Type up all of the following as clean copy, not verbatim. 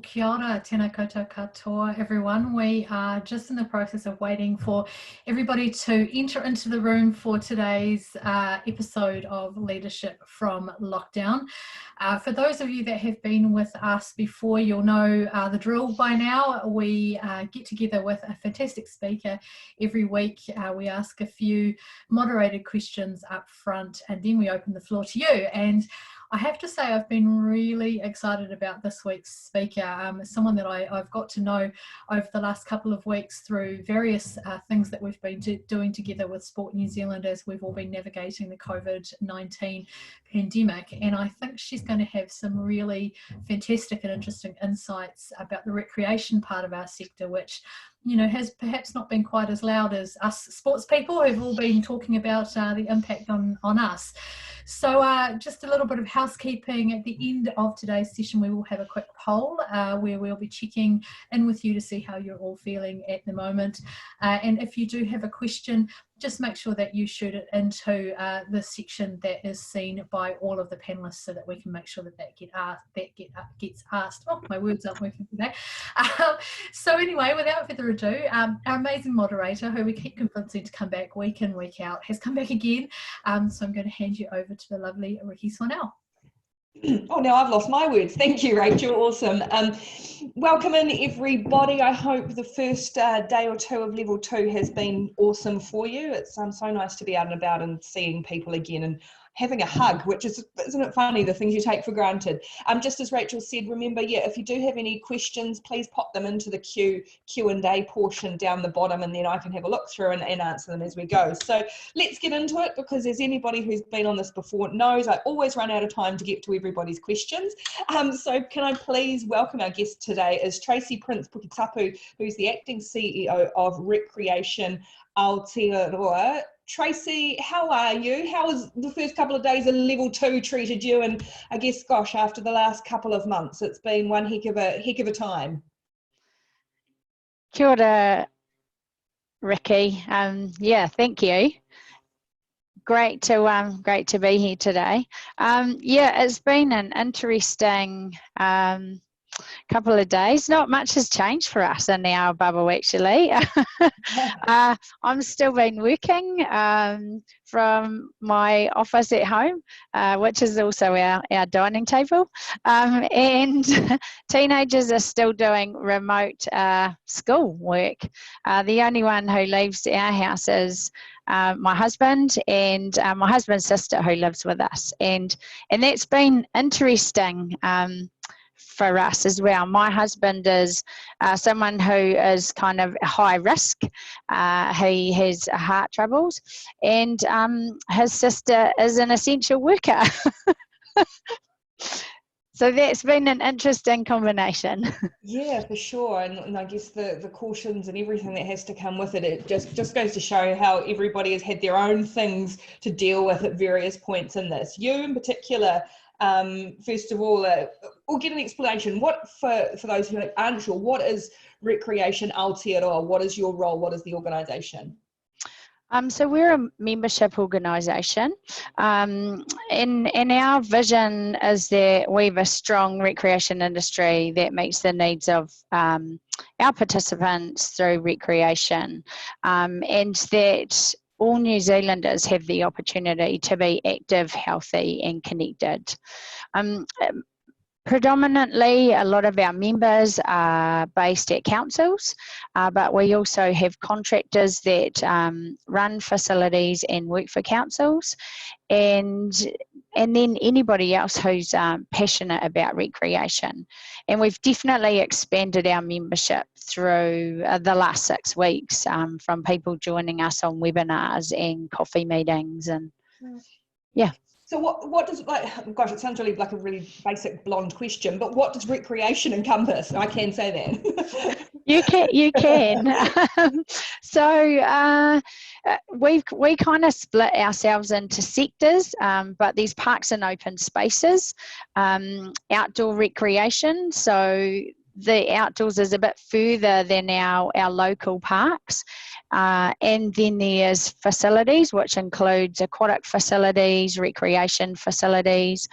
Kia ora, tēnā koutou katoa, everyone. We are just in the process of waiting for everybody to enter into the room for today's episode of Leadership from Lockdown. For those of you that have been with us before, you'll know the drill by now. We get together with a fantastic speaker every week. We ask a few moderated questions up front, and then we open the floor to you. And I have to say I've been really excited about this week's speaker, someone that I've got to know over the last couple of weeks through various things that we've been doing together with Sport New Zealand as we've all been navigating the COVID-19 pandemic. And I think she's going to have some really fantastic and interesting insights about the recreation part of our sector, which has perhaps not been quite as loud as us sports people who've all been talking about the impact on us. So just a little bit of housekeeping. At the end of today's session, we will have a quick poll where we'll be checking in with you to see how you're all feeling at the moment. And if you do have a question, just make sure that you shoot it into the section that is seen by all of the panelists so that we can make sure that gets asked. Oh, my words aren't working today. So anyway, without further ado, our amazing moderator, who we keep convincing to come back week in, week out, has come back again. So I'm going to hand you over to the lovely Ricky Swanell. Oh, now I've lost my words. Thank you, Rachel. Awesome. Welcome in, everybody. I hope the first day or two of level 2 has been awesome for you. It's so nice to be out and about and seeing people again and having a hug, which is, isn't it funny, the things you take for granted. Just as Rachel said, remember, if you do have any questions, please pop them into the Q&A portion down the bottom, and then I can have a look through and answer them as we go. So let's get into it, because as anybody who's been on this before knows, I always run out of time to get to everybody's questions. So can I please welcome our guest today is Tracey Prince-Puketapu, who's the acting CEO of Recreation Aotearoa. Tracey, how are you? How has the first couple of days of level 2 treated you? And I guess, gosh, after the last couple of months, it's been one heck of a time. Kia ora, Ricky. Yeah, thank you. Great to be here today. Yeah, it's been an interesting couple of days. Not much has changed for us in our bubble, actually. I'm still been working from my office at home, which is also our dining table, and teenagers are still doing remote school work. The only one who leaves our house is my husband and my husband's sister, who lives with us, and that's been interesting for us as well. My husband is someone who is kind of high risk. He has heart troubles, and his sister is an essential worker. So that's been an interesting combination. Yeah, for sure. And I guess the cautions and everything that has to come with it, it just goes to show how everybody has had their own things to deal with at various points in this. You in particular, first of all, we'll get an explanation. What, for those who aren't sure, what is Recreation Aotearoa? What is your role? What is the organisation? So we're a membership organisation, and our vision is that we have a strong recreation industry that meets the needs of our participants through recreation, and that all New Zealanders have the opportunity to be active, healthy and connected. Predominantly, a lot of our members are based at councils, but we also have contractors that run facilities and work for councils, and then anybody else who's passionate about recreation. And we've definitely expanded our membership through the last 6 weeks, from people joining us on webinars and coffee meetings, and yeah. So what does, like, gosh, it sounds really like a really basic blonde question, but what does recreation encompass? I can say that. You can. So we kind of split ourselves into sectors, but there's parks and open spaces, outdoor recreation. So the outdoors is a bit further than our local parks. And then there's facilities, which includes aquatic facilities, recreation facilities,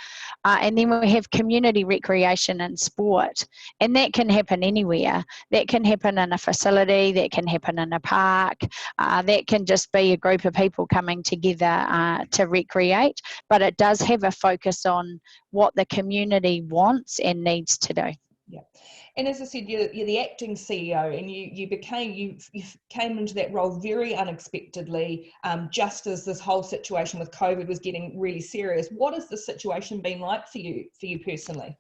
and then we have community recreation and sport. And that can happen anywhere. That can happen in a facility, that can happen in a park, that can just be a group of people coming together to recreate, but it does have a focus on what the community wants and needs to do. Yeah, and as I said, you're the acting CEO, and you came into that role very unexpectedly, just as this whole situation with COVID was getting really serious. What has the situation been like for you personally?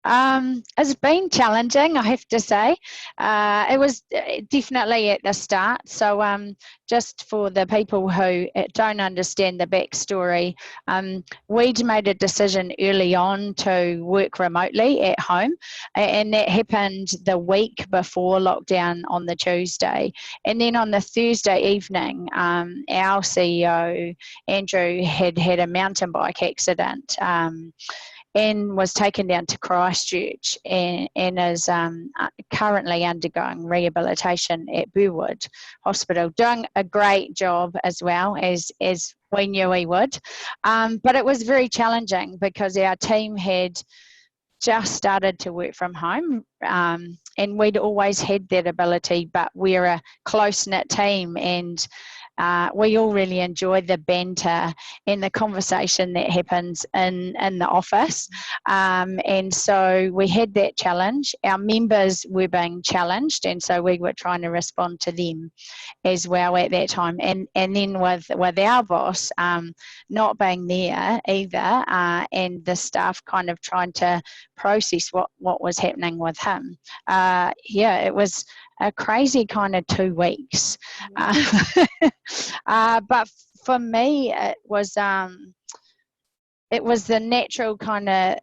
It's been challenging, I have to say. It was definitely at the start. So just for the people who don't understand the backstory, we'd made a decision early on to work remotely at home, and that happened the week before lockdown on the Tuesday. And then on the Thursday evening, our CEO, Andrew, had a mountain bike accident. And was taken down to Christchurch and is currently undergoing rehabilitation at Burwood Hospital, doing a great job as well, as we knew he would. But it was very challenging because our team had just started to work from home, and we'd always had that ability, but we're a close-knit team, and we all really enjoy the banter and the conversation that happens in the office. And so we had that challenge. Our members were being challenged, and so we were trying to respond to them as well at that time. And then with our boss not being there either, and the staff kind of trying to process what was happening with him. It was a crazy kind of 2 weeks. But for me, it was the natural kind of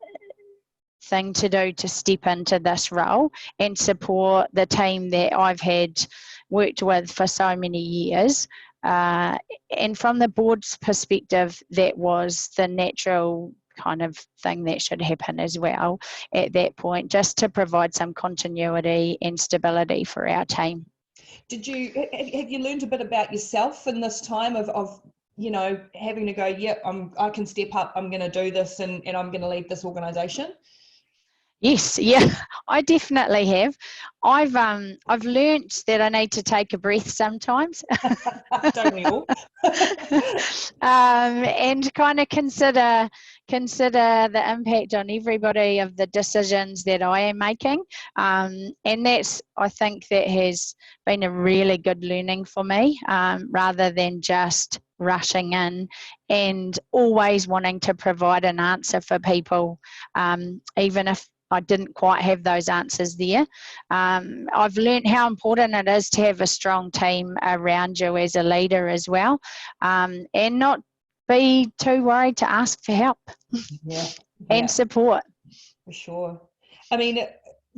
thing to do to step into this role and support the team that I've had worked with for so many years. And from the board's perspective, that was the natural kind of thing that should happen as well at that point, just to provide some continuity and stability for our team. Have you learned a bit about yourself in this time of having to go, I can step up, I'm going to do this, and I'm going to leave this organisation? Yes, yeah, I definitely have. I've learnt that I need to take a breath sometimes. Don't we all? And kind of consider the impact on everybody of the decisions that I am making. And I think that has been a really good learning for me, rather than just rushing in and always wanting to provide an answer for people, even if I didn't quite have those answers there. I've learned how important it is to have a strong team around you as a leader as well, and not be too worried to ask for help and support. For sure. I mean,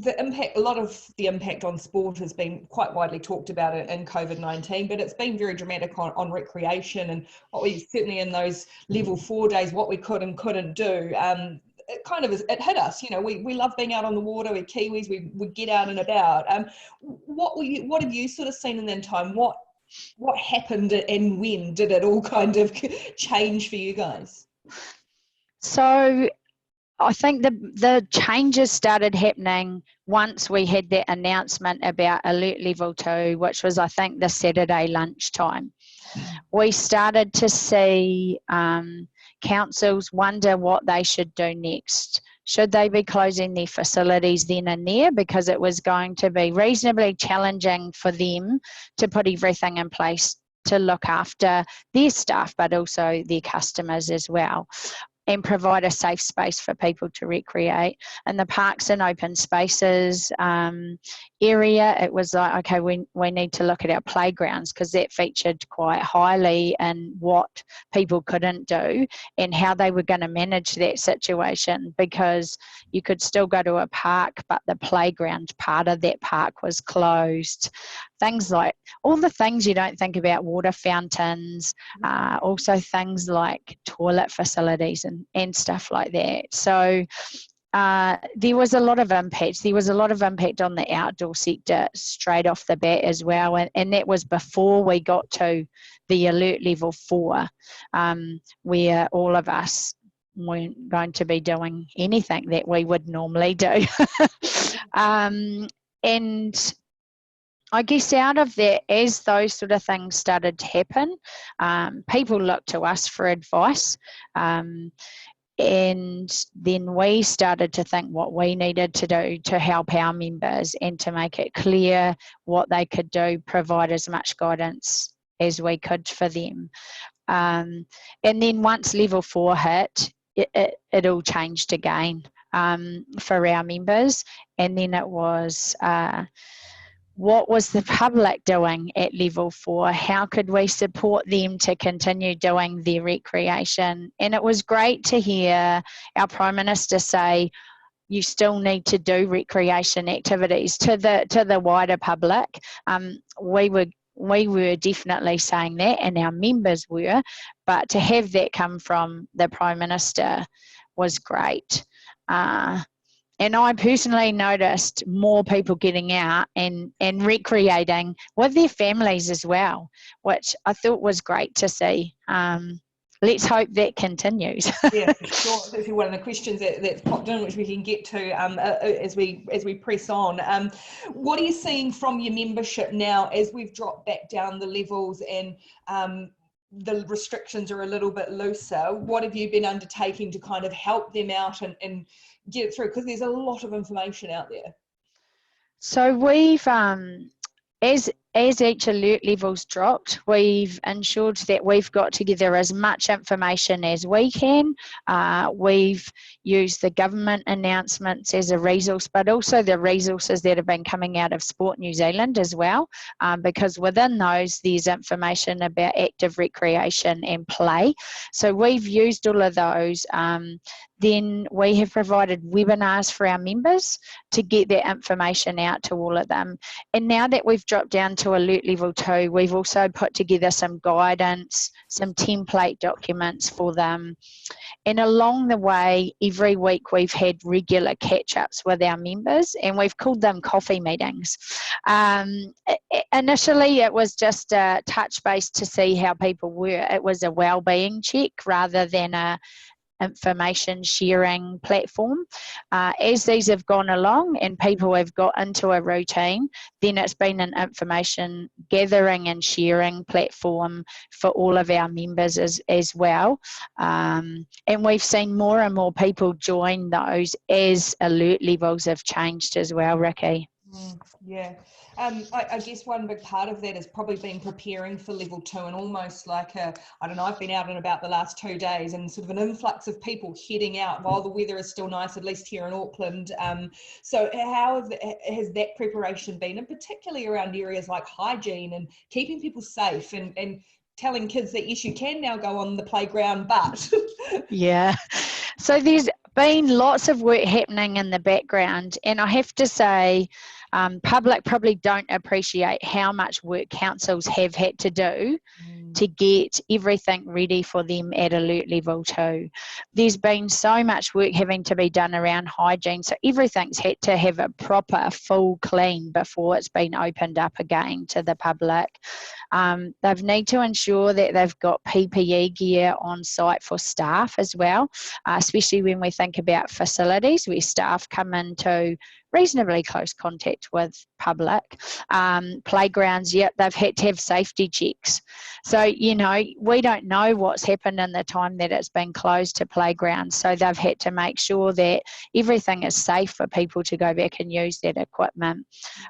a lot of the impact on sport has been quite widely talked about in COVID-19, but it's been very dramatic on recreation, and what we certainly in those level 4 days, what we could and couldn't do. It hit us. We love being out on the water. We're Kiwis. We get out and about. What have you sort of seen in that time? What happened, and when did it all kind of change for you guys? So I think the changes started happening once we had that announcement about Alert Level 2, which was, I think, the Saturday lunchtime. We started to see councils wonder what they should do next. Should they be closing their facilities then and there, because it was going to be reasonably challenging for them to put everything in place to look after their staff, but also their customers as well, and provide a safe space for people to recreate. And the parks and open spaces area, it was like, okay, we need to look at our playgrounds, because that featured quite highly in what people couldn't do and how they were going to manage that situation, because you could still go to a park, but the playground part of that park was closed. Things like all the things you don't think about, water fountains, also things like toilet facilities and stuff like that. So there was a lot of impact. There was a lot of impact on the outdoor sector straight off the bat as well, and that was before we got to the alert level 4, where all of us weren't going to be doing anything that we would normally do. And I guess out of that, as those sort of things started to happen, people looked to us for advice. And then we started to think what we needed to do to help our members and to make it clear what they could do, provide as much guidance as we could for them. And then once level 4 hit, it all changed again for our members. And then it was, what was the public doing at level 4? How could we support them to continue doing their recreation? And it was great to hear our Prime Minister say, you still need to do recreation activities to the wider public. We were definitely saying that, and our members were, but to have that come from the Prime Minister was great. And I personally noticed more people getting out and recreating with their families as well, which I thought was great to see. Let's hope that continues. Yeah, for sure. That's actually one of the questions that's popped in, which we can get to as we press on. What are you seeing from your membership now as we've dropped back down the levels and the restrictions are a little bit looser? What have you been undertaking to kind of help them out and get it through? Because there's a lot of information out there. So we've, as each alert level's dropped, we've ensured that we've got together as much information as we can. We've used the government announcements as a resource, but also the resources that have been coming out of Sport New Zealand as well, because within those there's information about active recreation and play. So we've used all of those. Then we have provided webinars for our members to get that information out to all of them. And now that we've dropped down to alert level 2, we've also put together some guidance, some template documents for them. And along the way, every week we've had regular catch-ups with our members, and we've called them coffee meetings. Initially, it was just a touch base to see how people were. It was a well-being check rather than a information sharing platform. As these have gone along and people have got into a routine, then it's been an information gathering and sharing platform for all of our members as well. And we've seen more and more people join those as alert levels have changed as well, Ricky. Yeah. I guess one big part of that has probably been preparing for level 2 and almost like I don't know, I've been out and about the last 2 days and sort of an influx of people heading out while the weather is still nice, at least here in Auckland. So how has that preparation been, and particularly around areas like hygiene and keeping people safe and telling kids that yes, you can now go on the playground, but... Yeah. So there's been lots of work happening in the background, and I have to say public probably don't appreciate how much work councils have had to do to get everything ready for them at alert level 2. There's been so much work having to be done around hygiene, so everything's had to have a proper full clean before it's been opened up again to the public. They need to ensure that they've got PPE gear on site for staff as well, especially when we think about facilities where staff come into reasonably close contact with public. Playgrounds, yep, they've had to have safety checks. So, you know, we don't know what's happened in the time that it's been closed to playgrounds. So they've had to make sure that everything is safe for people to go back and use that equipment.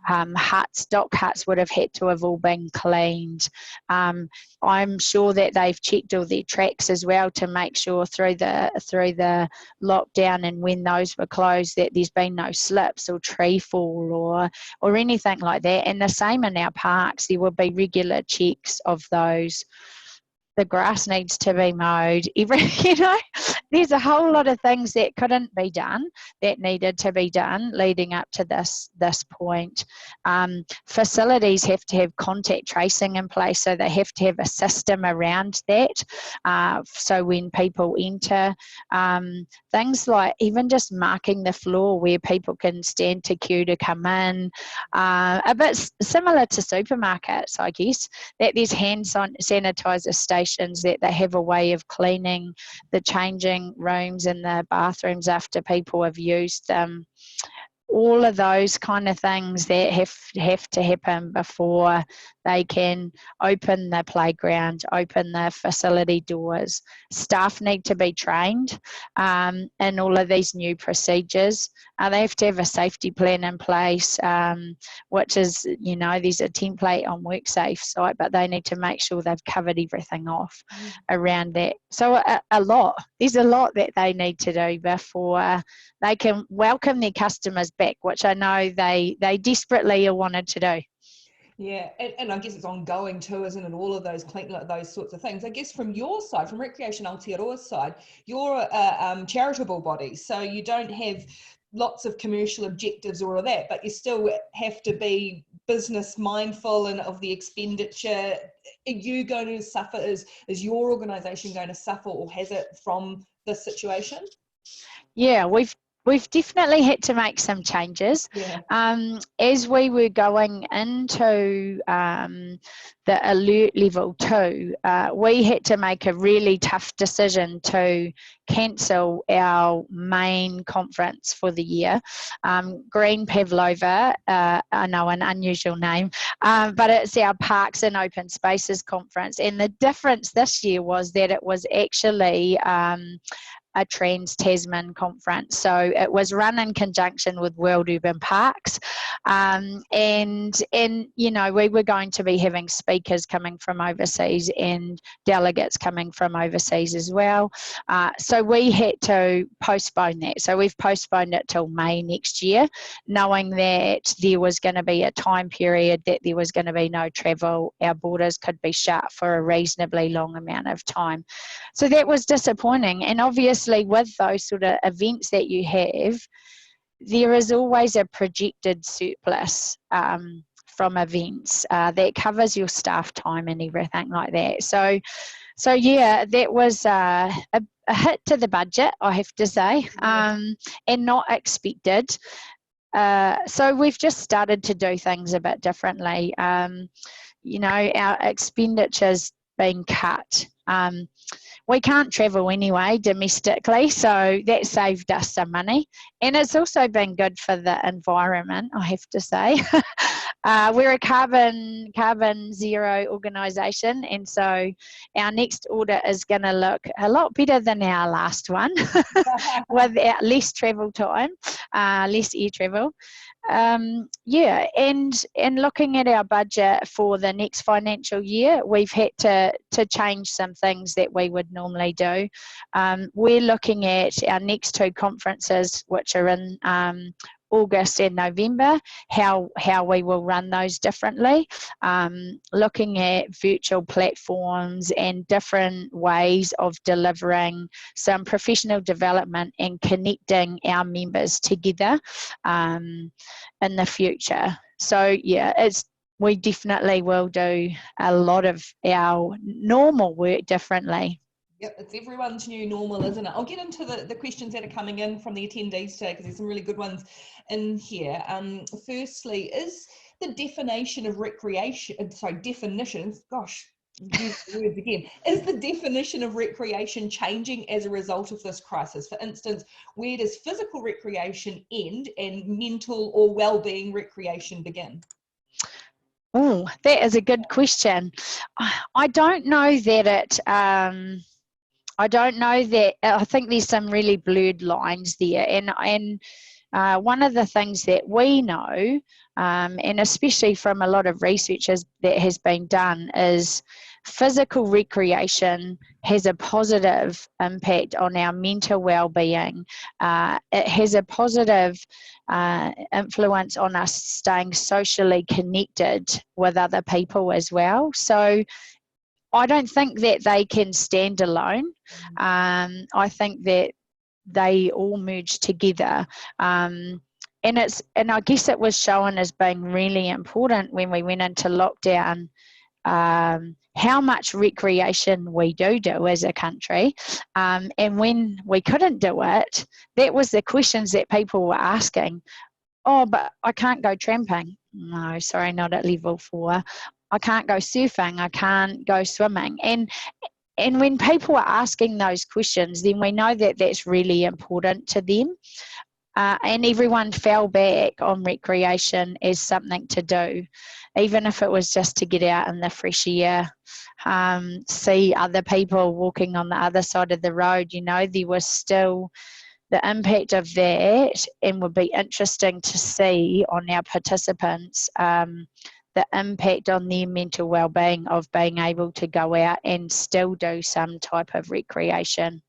Huts, dock huts would have had to have all been cleaned. I'm sure that they've checked all their tracks as well to make sure through the lockdown and when those were closed that there's been no slips or tree fall or anything like that. And the same in our parks, there will be regular checks of those. the grass needs to be mowed. You know, there's a whole lot of things that couldn't be done that needed to be done leading up to this point. Facilities have to have contact tracing in place, so they have to have a system around that. So when people enter, things like even just marking the floor where people can stand to queue to come in, a bit similar to supermarkets, I guess, that there's hand sanitizer stations, that they have a way of cleaning the changing rooms and the bathrooms after people have used them. All of those kind of things that have to happen before they can open the playground, open the facility doors. Staff need to be trained in all of these new procedures. They have to have a safety plan in place, which is, you know, there's a template on WorkSafe site, but they need to make sure they've covered everything off around that. So there's a lot that they need to do before they can welcome their customers back, which I know they desperately wanted to do. Yeah, and I guess it's ongoing too, isn't it? All of those those sorts of things. I guess from your side, from Recreation Aotearoa's side, you're a charitable body, so you don't have lots of commercial objectives or all of that, but you still have to be business mindful and of the expenditure. Are you going to suffer? Is your organisation going to suffer, or has it, from this situation? Yeah, we've definitely had to make some changes. Yeah. As we were going into the alert level 2, we had to make a really tough decision to cancel our main conference for the year. Green Pavlova, I know, an unusual name, but it's our Parks and Open Spaces conference. And the difference this year was that it was actually a Trans-Tasman conference. So it was run in conjunction with World Urban Parks. And you know, we were going to be having speakers coming from overseas and delegates coming from overseas as well. So we had to postpone that. So we've postponed it till May next year, knowing that there was going to be a time period that there was going to be no travel. Our borders could be shut for a reasonably long amount of time. So that was disappointing. And obviously with those sort of events that you have, there is always a projected surplus from events that covers your staff time and everything like that. So yeah, that was a hit to the budget, I have to say, and not expected. So we've just started to do things a bit differently. You know, our expenditure's been cut. We can't travel anyway domestically, so that saved us some money. And it's also been good for the environment, I have to say. We're a carbon zero organisation, and so our next audit is going to look a lot better than our last one with less travel time, less air travel. Yeah, and looking at our budget for the next financial year, we've had to change some things that we would normally do. We're looking at our next 2 conferences, which are in August and November, how we will run those differently, looking at virtual platforms and different ways of delivering some professional development and connecting our members together in the future. So yeah, we definitely will do a lot of our normal work differently. Yep, it's everyone's new normal, isn't it? I'll get into the questions that are coming in from the attendees today, because there's some really good ones in here. Firstly, is the definition of recreation, definitions, gosh, use the words again, is the definition of recreation changing as a result of this crisis? For instance, where does physical recreation end and mental or well-being recreation begin? Oh, that is a good question. I don't know that it... I don't know that, I think there's some really blurred lines there, and one of the things that we know, and especially from a lot of research that has been done, is physical recreation has a positive impact on our mental well-being. It has a positive influence on us staying socially connected with other people as well. So I don't think that they can stand alone. I think that they all merge together. And I guess it was shown as being really important when we went into lockdown, how much recreation we do as a country. And when we couldn't do it, that was the questions that people were asking. Oh, but I can't go tramping. No, sorry, not at level 4. I can't go surfing. I can't go swimming. And when people are asking those questions, then we know that that's really important to them. And everyone fell back on recreation as something to do, even if it was just to get out in the fresh air, see other people walking on the other side of the road. There was still the impact of that, and would be interesting to see on our participants the impact on their mental well-being of being able to go out and still do some type of recreation,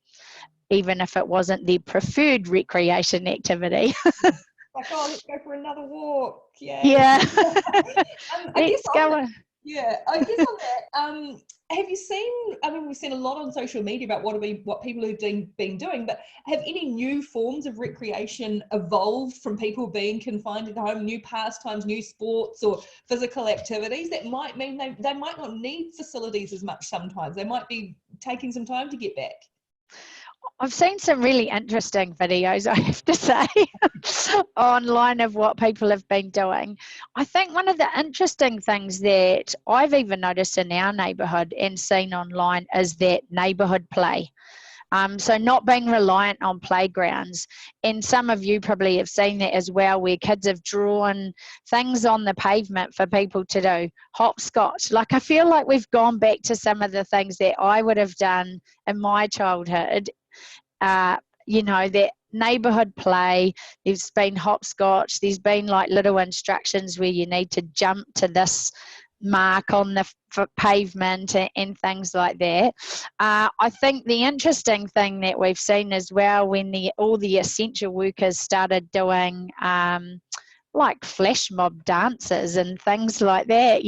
even if it wasn't their preferred recreation activity. Like, oh, let's go for another walk. Yeah. I guess on that, have you seen, we've seen a lot on social media about what people have been doing, but have any new forms of recreation evolved from people being confined at home, new pastimes, new sports or physical activities that might mean they might not need facilities as much sometimes? They might be taking some time to get back. I've seen some really interesting videos, I have to say, online of what people have been doing. I think one of the interesting things that I've even noticed in our neighbourhood and seen online is that neighbourhood play. So not being reliant on playgrounds. And some of you probably have seen that as well, where kids have drawn things on the pavement for people to do. Hopscotch. Like, I feel like we've gone back to some of the things that I would have done in my childhood. That neighbourhood play, there's been hopscotch, there's been like little instructions where you need to jump to this mark on the pavement and things like that. I think the interesting thing that we've seen as well, when all the essential workers started doing like flash mob dances and things like that,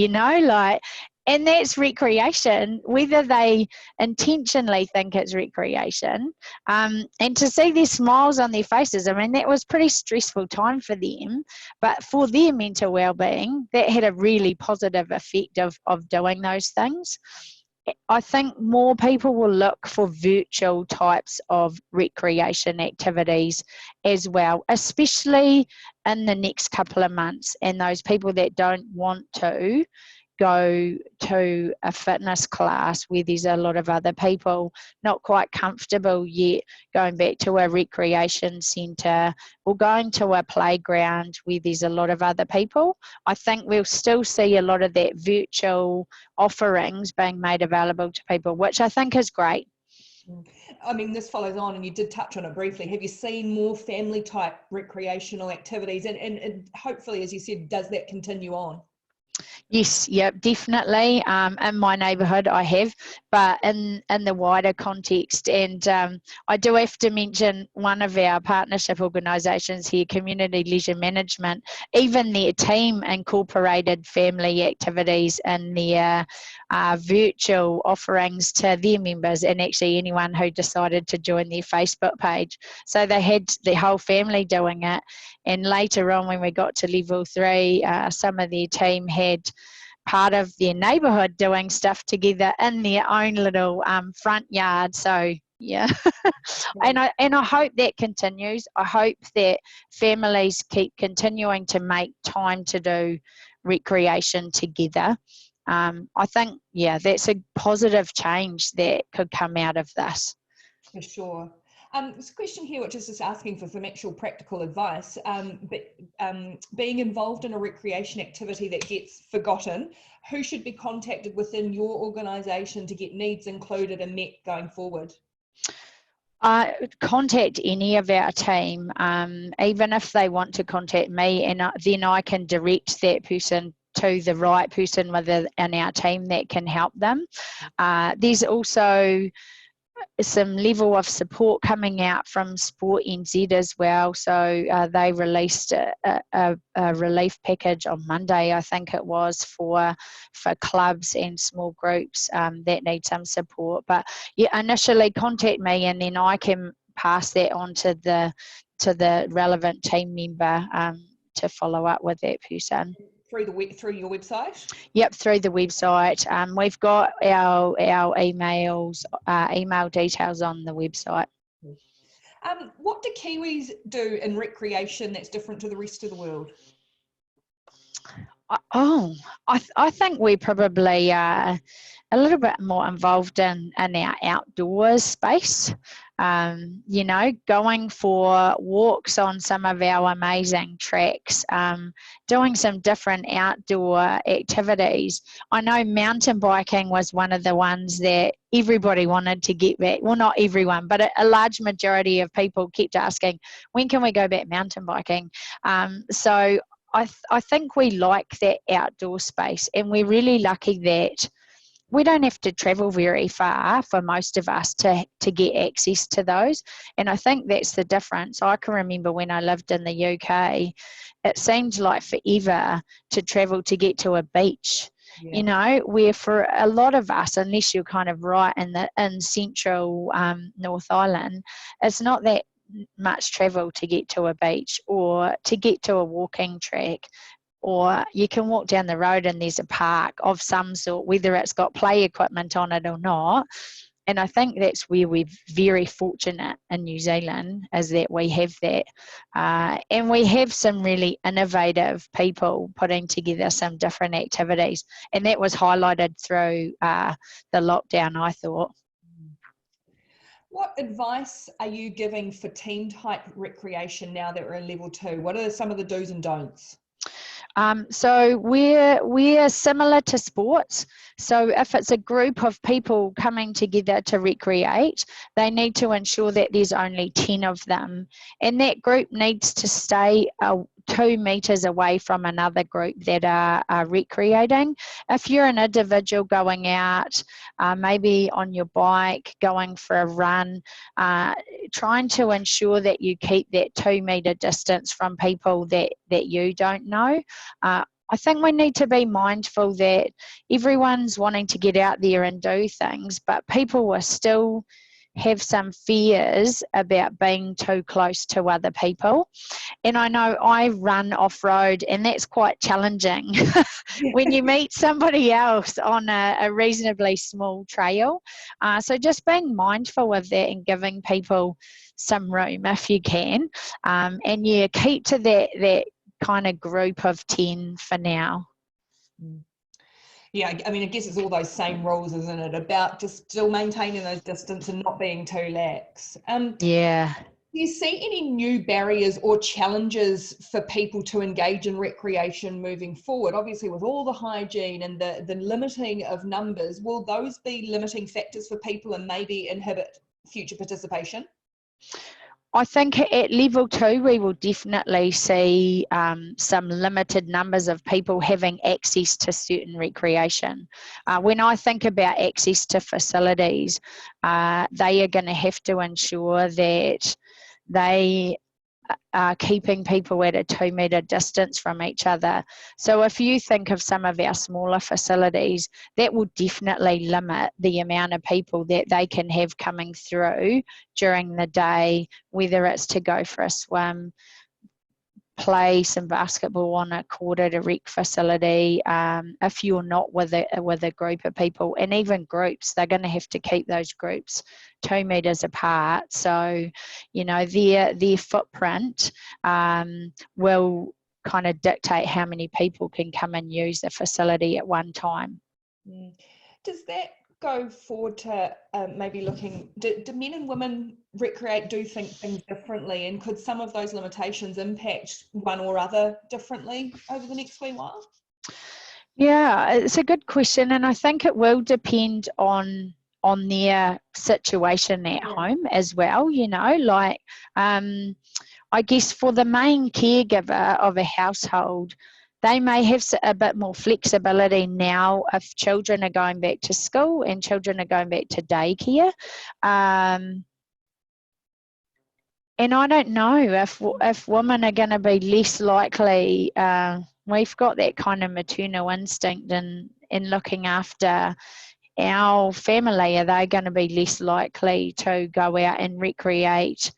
and that's recreation, whether they intentionally think it's recreation. And to see their smiles on their faces, that was a pretty stressful time for them, but for their mental well-being, that had a really positive effect of doing those things. I think more people will look for virtual types of recreation activities as well, especially in the next couple of months. And those people that don't want to go to a fitness class where there's a lot of other people, not quite comfortable yet going back to a recreation centre or going to a playground where there's a lot of other people, I think we'll still see a lot of that virtual offerings being made available to people, which I think is great. This follows on, and you did touch on it briefly. Have you seen more family type recreational activities? And hopefully, as you said, does that continue on? Yes, yep, definitely. In my neighbourhood, I have, but in the wider context, and I do have to mention one of our partnership organisations here, Community Leisure Management. Even their team incorporated family activities in their virtual offerings to their members, and actually anyone who decided to join their Facebook page. So they had the whole family doing it. And later on, when we got to level 3, some of their team had part of their neighbourhood doing stuff together in their own little front yard. So yeah, and I hope that continues. I hope that families keep continuing to make time to do recreation together. I think, that's a positive change that could come out of this. For sure. There's a question here which is just asking for some actual practical advice, but being involved in a recreation activity that gets forgotten, who should be contacted within your organisation to get needs included and met going forward? Contact any of our team, even if they want to contact me, and then I can direct that person to the right person within our team that can help them. There's also some level of support coming out from Sport NZ as well. So they released a relief package on Monday, I think it was, for clubs and small groups that need some support. But yeah, initially contact me, and then I can pass that on to the relevant team member to follow up with that person. Through your website? Yep, through the website. We've got our emails, email details on the website. What do Kiwis do in recreation that's different to the rest of the world? I think we probably are a little bit more involved in our outdoors space. You know, going for walks on some of our amazing tracks, doing some different outdoor activities. I know mountain biking was one of the ones that everybody wanted to get back. Well, not everyone, but a large majority of people kept asking, when can we go back mountain biking? So I think we like that outdoor space, and we're really lucky that we don't have to travel very far for most of us to get access to those. And I think that's the difference. I can remember when I lived in the UK, it seemed like forever to travel to get to a beach. Yeah. You know, where for a lot of us, unless you're kind of right in central North Island, it's not that much travel to get to a beach or to get to a walking track, or you can walk down the road and there's a park of some sort, whether it's got play equipment on it or not. And I think that's where we're very fortunate in New Zealand, is that we have that. And we have some really innovative people putting together some different activities. And that was highlighted through the lockdown, I thought. What advice are you giving for team type recreation now that we're in level 2? What are some of the do's and don'ts? So we're similar to sports. So if it's a group of people coming together to recreate, they need to ensure that there's only 10 of them, and that group needs to stay 2 meters away from another group that are recreating. If you're an individual going out, maybe on your bike, going for a run, trying to ensure that you keep that 2 meter distance from people that you don't know. I think we need to be mindful that everyone's wanting to get out there and do things, but people are still have some fears about being too close to other people. And I know I run off-road, and that's quite challenging when you meet somebody else on a reasonably small trail. So just being mindful of that and giving people some room if you can. And yeah, keep to that kind of group of 10 for now. Yeah, I mean, I guess it's all those same rules, isn't it? About just still maintaining those distance and not being too lax. Yeah. Do you see any new barriers or challenges for people to engage in recreation moving forward? Obviously, with all the hygiene and the limiting of numbers, will those be limiting factors for people and maybe inhibit future participation? I think at level 2, we will definitely see some limited numbers of people having access to certain recreation. When I think about access to facilities, they are going to have to ensure that they are keeping people at a 2 meter distance from each other. So if you think of some of our smaller facilities, that will definitely limit the amount of people that they can have coming through during the day, whether it's to go for a swim, play some basketball on a court at a rec facility. If you're not with a group of people, and even groups, they're going to have to keep those groups 2 meters apart. So, you know, their footprint will kind of dictate how many people can come and use the facility at one time. Does that go forward to maybe looking, do men and women do things differently, and could some of those limitations impact one or other differently over the next wee while? Yeah, it's a good question, and I think it will depend on their situation at home as well. You know, like I guess for the main caregiver of a household, they may have a bit more flexibility now if children are going back to school and children are going back to daycare. And I don't know if women are going to be less likely. We've got that kind of maternal instinct in looking after our family. Are they going to be less likely to go out and recreate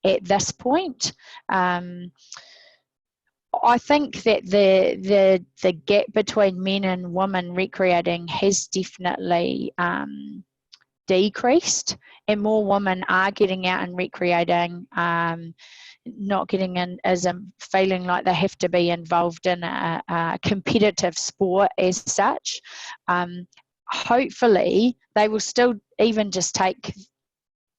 at this point? I think that the gap between men and women recreating has definitely decreased, and more women are getting out and recreating, not getting in as feeling like they have to be involved in a competitive sport as such. Hopefully they will still even just take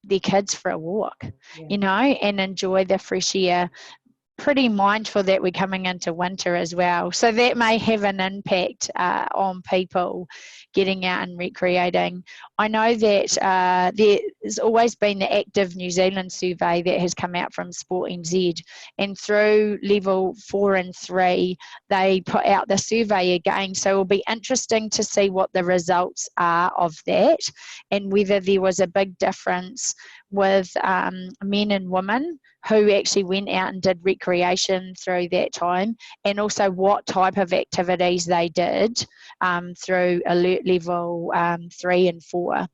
their kids for a walk, you know, and enjoy the fresh air. Pretty mindful that we're coming into winter as well, so that may have an impact on people getting out and recreating. I know that there's always been the Active New Zealand survey that has come out from Sport NZ, and through level 4 and 3 they put out the survey again, so it'll be interesting to see what the results are of that and whether there was a big difference with men and women who actually went out and did recreation through that time, and also what type of activities they did through alert level 3 and 4.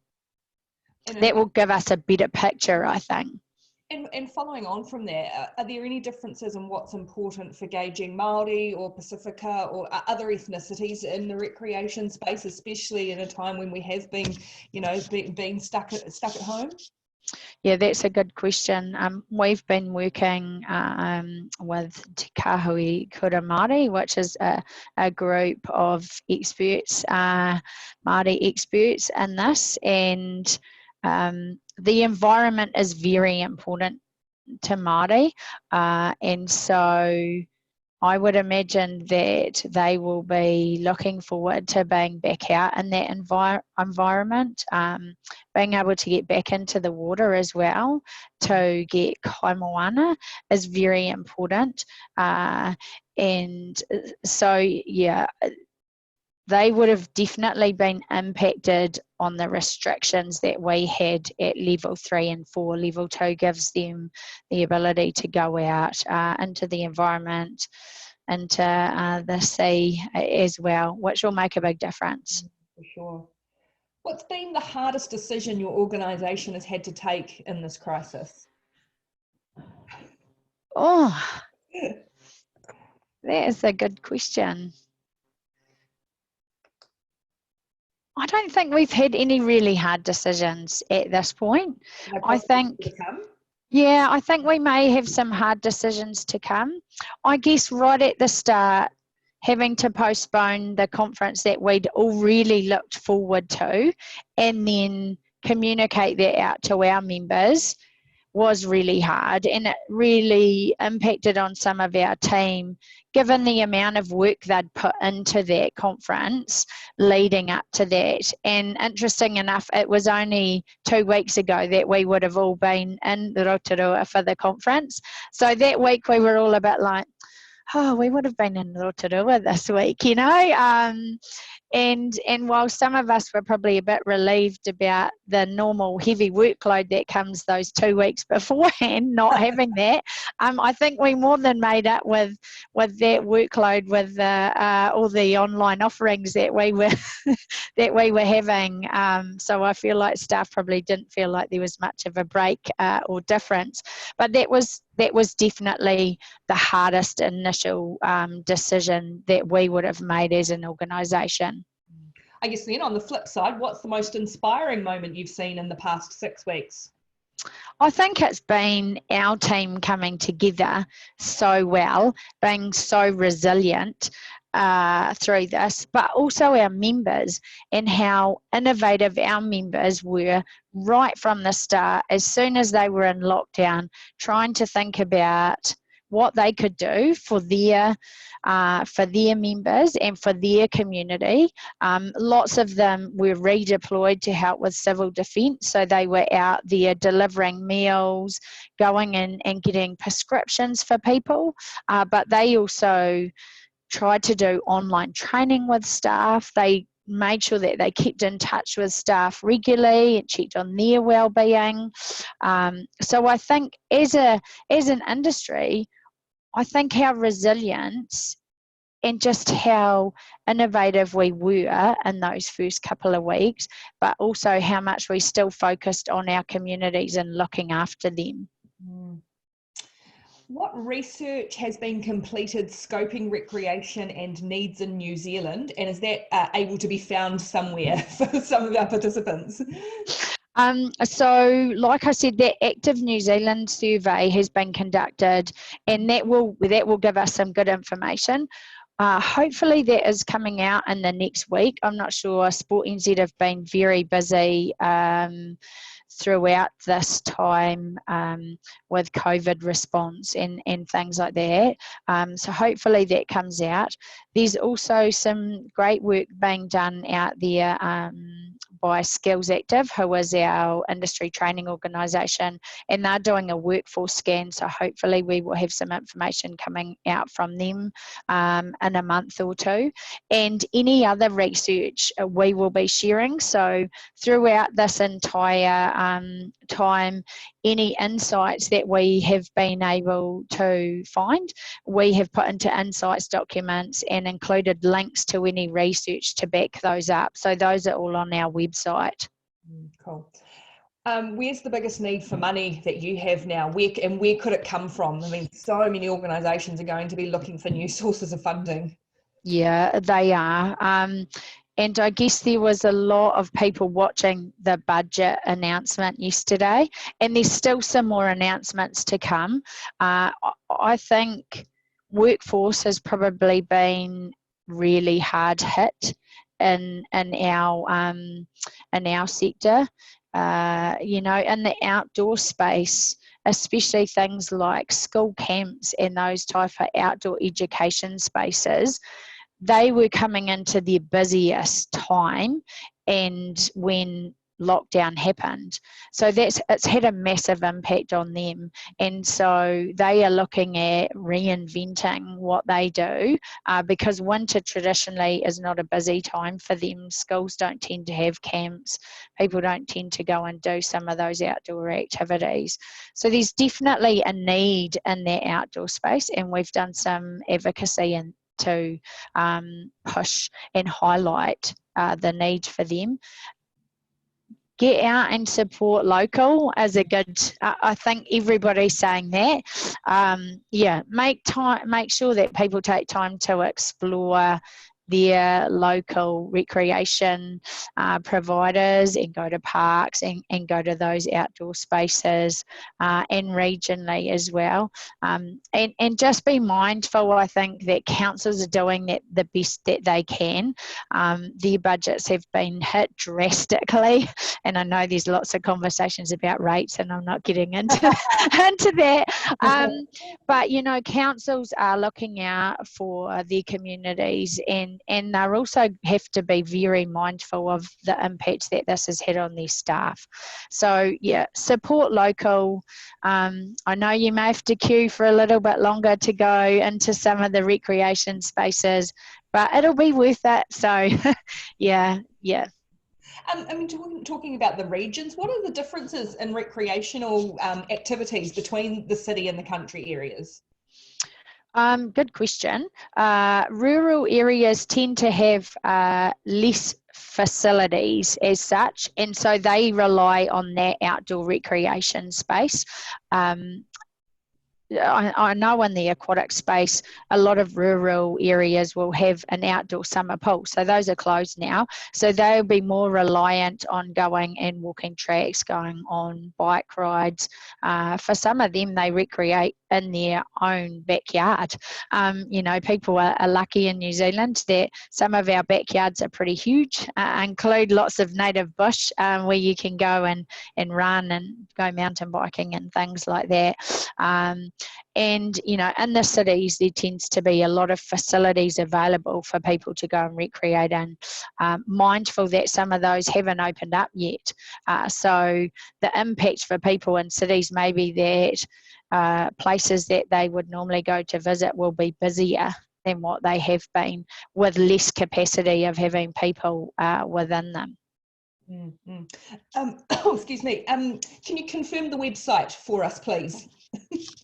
That will give us a better picture, I think. And following on from there, are there any differences in what's important for gauging Māori or Pacifica or other ethnicities in the recreation space, especially in a time when we have been, you know, being stuck at home? Yeah, that's a good question. We've been working with Te Kahui Kura Māori, which is a group of experts, Māori experts in this, and the environment is very important to Māori, and so I would imagine that they will be looking forward to being back out in that environment, being able to get back into the water as well to get kaimoana is very important. And so, yeah, they would have definitely been impacted on the restrictions that we had at level 3 and 4. Level 2 gives them the ability to go out into the environment, into the sea as well, which will make a big difference. For sure. What's been the hardest decision your organisation has had to take in this crisis? Oh, that is a good question. I don't think we've had any really hard decisions at this point. I think, yeah, I think we may have some hard decisions to come. I guess right at the start, having to postpone the conference that we'd all really looked forward to and then communicate that out to our members was really hard, and it really impacted on some of our team given the amount of work they'd put into that conference leading up to that. And interesting enough, it was only 2 weeks ago that we would have all been in Rotorua for the conference. So that week we were all a bit like, oh, we would have been in Rotorua this week, you know. And while some of us were probably a bit relieved about the normal heavy workload that comes those 2 weeks beforehand, not having that, I think we more than made up with that workload with all the online offerings that we were that we were having. So I feel like staff probably didn't feel like there was much of a break or difference. But that was definitely the hardest initial decision that we would have made as an organisation. I guess then on the flip side, what's the most inspiring moment you've seen in the past 6 weeks? I think it's been our team coming together so well, being so resilient through this, but also our members and how innovative our members were right from the start. As soon as they were in lockdown, trying to think about what they could do for their members and for their community. Lots of them were redeployed to help with civil defence, so they were out there delivering meals, going in and getting prescriptions for people, but they also tried to do online training with staff. They made sure that they kept in touch with staff regularly and checked on their well-being. So I think as an industry, I think our resilience and just how innovative we were in those first couple of weeks, but also how much we still focused on our communities and looking after them. What research has been completed scoping recreation and needs in New Zealand, and is that able to be found somewhere for some of our participants? So like I said, that Active New Zealand survey has been conducted, and that will give us some good information. Hopefully that is coming out in the next week. I'm not sure. Sport NZ have been very busy throughout this time with COVID response and things like that. So hopefully that comes out. There's also some great work being done out there by Skills Active, who is our industry training organisation, and they're doing a workforce scan. So hopefully we will have some information coming out from them in a month or two. And any other research we will be sharing. So throughout this entire time, any insights that we have been able to find, we have put into insights documents and included links to any research to back those up. So those are all on our website. Cool. Where's the biggest need for money that you have now? Where could it come from? I mean, so many organisations are going to be looking for new sources of funding. Yeah, they are. And I guess there was a lot of people watching the budget announcement yesterday, and there's still some more announcements to come. I think workforce has probably been really hard hit in our sector. You know, in the outdoor space, especially things like school camps and those type of outdoor education spaces, they were coming into their busiest time and when lockdown happened. So it's had a massive impact on them. And so they are looking at reinventing what they do because winter traditionally is not a busy time for them. Schools don't tend to have camps. People don't tend to go and do some of those outdoor activities. So there's definitely a need in that outdoor space, and we've done some advocacy to push and highlight the need for them. Get out and support local as a good, I think everybody's saying that. Yeah, make sure that people take time to explore their local recreation providers and go to parks and go to those outdoor spaces and regionally as well. And just be mindful, I think, that councils are doing that the best that they can. Their budgets have been hit drastically, and I know there's lots of conversations about rates, and I'm not getting into that. But, you know, councils are looking out for their communities, and they also have to be very mindful of the impact that this has had on their staff. So, yeah, support local. I know you may have to queue for a little bit longer to go into some of the recreation spaces, but it'll be worth it. So, yeah. I mean, talking about the regions, what are the differences in recreational activities between the city and the country areas? Good question. Rural areas tend to have less facilities as such, and so they rely on that outdoor recreation space. I know in the aquatic space, a lot of rural areas will have an outdoor summer pool. So those are closed now. So they'll be more reliant on going and walking tracks, going on bike rides. For some of them, they recreate in their own backyard. You know, people are lucky in New Zealand that some of our backyards are pretty huge, include lots of native bush where you can go and run and go mountain biking and things like that. And, you know, in the cities, there tends to be a lot of facilities available for people to go and recreate in. Mindful that some of those haven't opened up yet. So the impact for people in cities may be that places that they would normally go to visit will be busier than what they have been, with less capacity of having people within them. Excuse me. Can you confirm the website for us, please?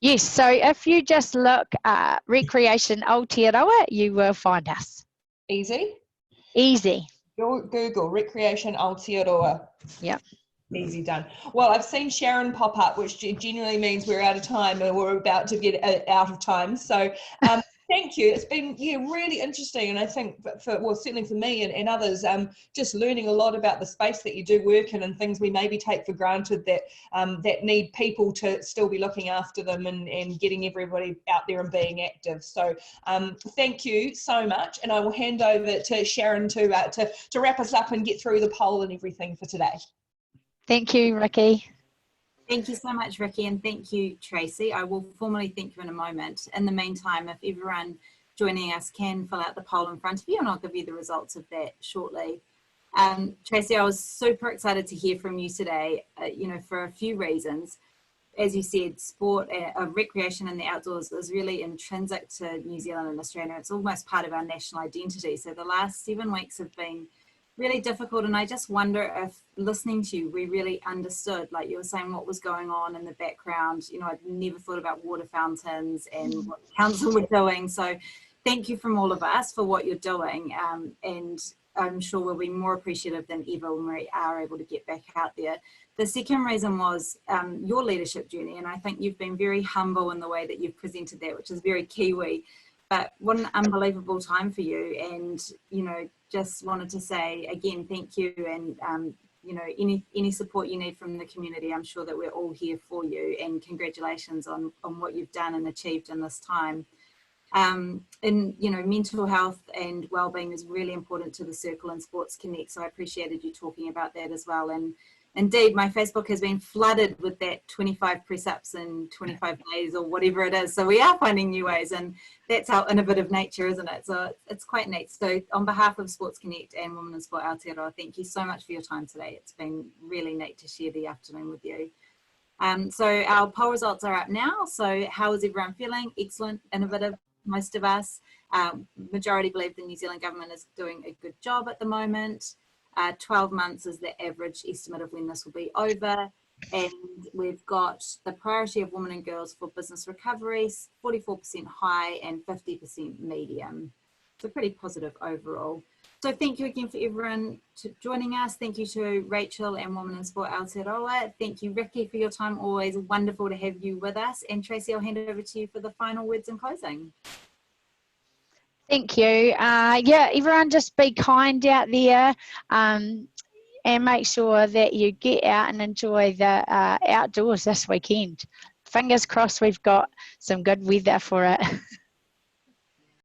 Yes, so if you just look at Recreation Aotearoa, you will find us. Easy? Easy. Google Recreation Aotearoa. Yep. Easy done. Well, I've seen Sharon pop up, which generally means we're out of time or we're about to get out of time. So thank you. It's been really interesting. And I think certainly for me and others, just learning a lot about the space that you do work in and things we maybe take for granted that that need people to still be looking after them and getting everybody out there and being active. So thank you so much. And I will hand over to Sharon to wrap us up and get through the poll and everything for today. Thank you, Ricky. Thank you so much, Ricky, and thank you, Tracey. I will formally thank you in a moment. In the meantime, if everyone joining us can fill out the poll in front of you, and I'll give you the results of that shortly. Tracey, I was super excited to hear from you today, for a few reasons. As you said, sport, recreation and the outdoors is really intrinsic to New Zealand and Australia. It's almost part of our national identity. So the last 7 weeks have been really difficult, and I just wonder if listening to you, we really understood, like you were saying, what was going on in the background. I'd never thought about water fountains and what the council were doing. So thank you from all of us for what you're doing, and I'm sure we'll be more appreciative than ever when we are able to get back out there. The second reason was your leadership journey, and I think you've been very humble in the way that you've presented that, which is very Kiwi. But what an unbelievable time for you, and just wanted to say again thank you, and any support you need from the community, I'm sure that we're all here for you, and congratulations on what you've done and achieved in this time. And mental health and well-being is really important to the Circle and Sports Connect, so I appreciated you talking about that as well. And indeed, my Facebook has been flooded with that 25 press-ups in 25 days or whatever it is. So we are finding new ways, and that's our innovative nature, isn't it? So it's quite neat. So on behalf of Sports Connect and Women in Sport Aotearoa, thank you so much for your time today. It's been really neat to share the afternoon with you. So our poll results are up now. So how is everyone feeling? Excellent, innovative, most of us. Majority believe the New Zealand government is doing a good job at the moment. 12 months is the average estimate of when this will be over. And we've got the priority of women and girls for business recovery, 44% high and 50% medium. So pretty positive overall. So thank you again for everyone joining us. Thank you to Rachel and Women in Sport Aotearoa. Thank you, Ricky, for your time. Always wonderful to have you with us. And Tracey, I'll hand it over to you for the final words in closing. Thank you. Everyone just be kind out there, and make sure that you get out and enjoy the outdoors this weekend. Fingers crossed we've got some good weather for it.